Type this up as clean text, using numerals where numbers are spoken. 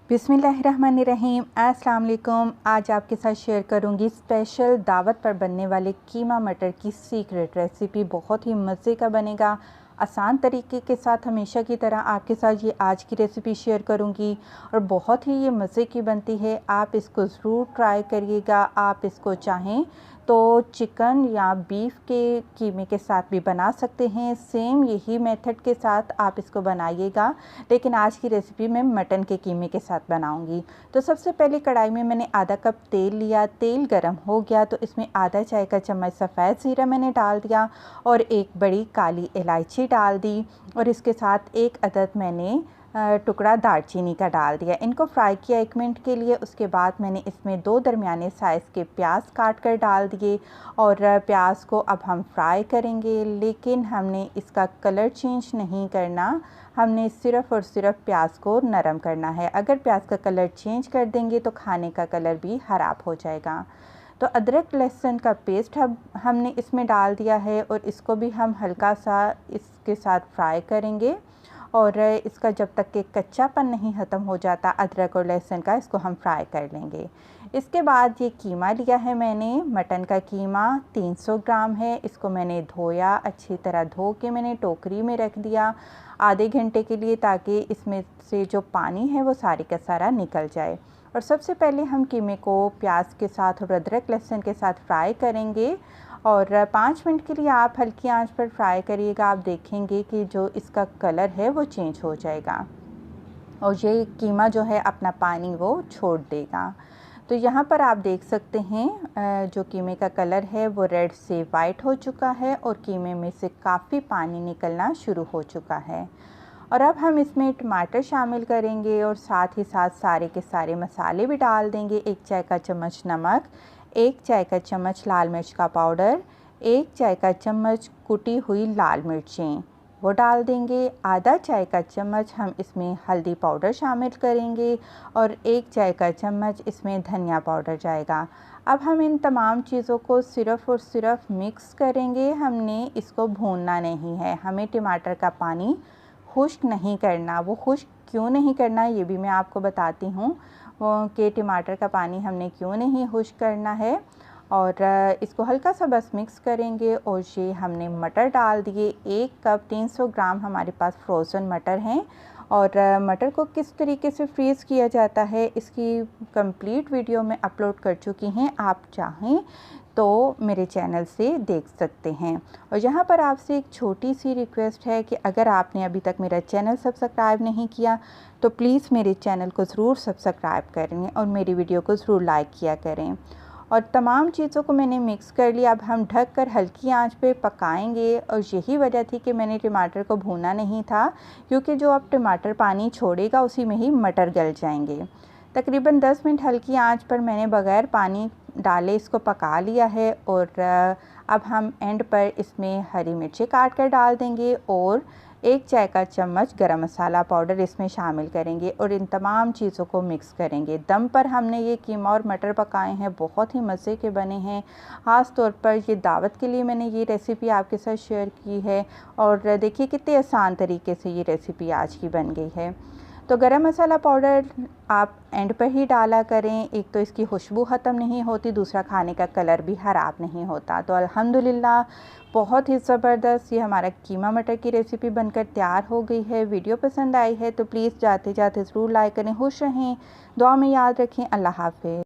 बिस्मिल्लाहिर्रहमानिर्रहीम। अस्सलाम वालेकुम। आज आपके साथ शेयर करूंगी स्पेशल दावत पर बनने वाले कीमा मटर की सीक्रेट रेसिपी। बहुत ही मज़े का बनेगा, आसान तरीके के साथ। हमेशा की तरह आपके साथ ये आज की रेसिपी शेयर करूंगी और बहुत ही ये मज़े की बनती है। आप इसको ज़रूर ट्राई करिएगा। आप इसको चाहें तो चिकन या बीफ के कीमे के साथ भी बना सकते हैं। सेम यही मेथड के साथ आप इसको बनाइएगा, लेकिन आज की रेसिपी मैं मटन के कीमे के साथ बनाऊंगी। तो सबसे पहले कढ़ाई में मैंने आधा कप तेल लिया। तेल गरम हो गया तो इसमें आधा चाय का चम्मच सफ़ेद ज़ीरा मैंने डाल दिया और एक बड़ी काली इलायची डाल दी और इसके साथ एक अदद मैंने टुकड़ा दालचीनी का डाल दिया। इनको फ्राई किया 1 मिनट के लिए। उसके बाद मैंने इसमें 2 दरमियाने साइज़ के प्याज काट कर डाल दिए और प्याज को अब हम फ्राई करेंगे, लेकिन हमने इसका कलर चेंज नहीं करना। हमने सिर्फ़ और सिर्फ प्याज को नरम करना है। अगर प्याज का कलर चेंज कर देंगे तो खाने का कलर भी ख़राब हो जाएगा। तो अदरक लहसुन का पेस्ट हमने इसमें डाल दिया है और इसको भी हम हल्का सा इसके साथ फ्राई करेंगे और इसका जब तक कि कच्चापन नहीं ख़त्म हो जाता अदरक और लहसुन का, इसको हम फ्राई कर लेंगे। इसके बाद ये कीमा लिया है मैंने, मटन का कीमा 300 ग्राम है। इसको मैंने धोया, अच्छी तरह धो के मैंने टोकरी में रख दिया आधे घंटे के लिए, ताकि इसमें से जो पानी है वो सारी का सारा निकल जाए। और सबसे पहले हम कीमे को प्याज के साथ और अदरक लहसुन के साथ फ्राई करेंगे और 5 मिनट के लिए आप हल्की आंच पर फ्राई करिएगा। आप देखेंगे कि जो इसका कलर है वो चेंज हो जाएगा और ये कीमा जो है अपना पानी वो छोड़ देगा। तो यहाँ पर आप देख सकते हैं जो कीमे का कलर है वो रेड से वाइट हो चुका है और कीमे में से काफ़ी पानी निकलना शुरू हो चुका है। और अब हम इसमें टमाटर शामिल करेंगे और साथ ही साथ सारे के सारे मसाले भी डाल देंगे। 1 चाय का चम्मच नमक, 1 चाय का चम्मच लाल मिर्च का पाउडर, 1 चाय का चम्मच कुटी हुई लाल मिर्चें वो डाल देंगे। आधा चाय का चम्मच हम इसमें हल्दी पाउडर शामिल करेंगे और 1 चाय का चम्मच इसमें धनिया पाउडर जाएगा। अब हम इन तमाम चीज़ों को सिर्फ़ और सिर्फ मिक्स करेंगे। हमने इसको भूनना नहीं है। हमें टमाटर का पानी खुश्क नहीं करना। वो खुश्क क्यों नहीं करना ये भी मैं आपको बताती हूँ कि टमाटर का पानी हमने क्यों नहीं खुश्क करना है। और इसको हल्का सा बस मिक्स करेंगे और ये हमने मटर डाल दिए। 1 कप 300 ग्राम हमारे पास फ्रोज़न मटर हैं और मटर को किस तरीके से फ्रीज़ किया जाता है इसकी कंप्लीट वीडियो मैं अपलोड कर चुकी हैं। आप चाहें तो मेरे चैनल से देख सकते हैं। और यहाँ पर आपसे एक छोटी सी रिक्वेस्ट है कि अगर आपने अभी तक मेरा चैनल सब्सक्राइब नहीं किया तो प्लीज़ मेरे चैनल को ज़रूर सब्सक्राइब करें और मेरी वीडियो को ज़रूर लाइक किया करें। और तमाम चीज़ों को मैंने मिक्स कर लिया। अब हम ढक कर हल्की आंच पे पकाएंगे और यही वजह थी कि मैंने टमाटर को भूना नहीं था, क्योंकि जो अब टमाटर पानी छोड़ेगा उसी में ही मटर गल जाएंगे। तकरीबन 10 मिनट हल्की आंच पर मैंने बग़ैर पानी डाले इसको पका लिया है और अब हम एंड पर इसमें हरी मिर्ची काट कर डाल देंगे और 1 चाय का चम्मच गरम मसाला पाउडर इसमें शामिल करेंगे और इन तमाम चीज़ों को मिक्स करेंगे। दम पर हमने ये कीमा और मटर पकाए हैं, बहुत ही मज़े के बने हैं। ख़ास तौर पर ये दावत के लिए मैंने ये रेसिपी आपके साथ शेयर की है और देखिए कितने आसान तरीके से ये रेसिपी आज की बन गई है। तो गरम मसाला पाउडर आप एंड पर ही डाला करें। एक तो इसकी खुशबू ख़त्म नहीं होती, दूसरा खाने का कलर भी ख़राब नहीं होता। तो अल्हम्दुलिल्लाह बहुत ही ज़बरदस्त ये हमारा कीमा मटर की रेसिपी बनकर तैयार हो गई है। वीडियो पसंद आई है तो प्लीज़ जाते जाते ज़रूर लाइक करें। खुश रहें, दुआ में याद रखें। अल्लाह हाफ़िज़।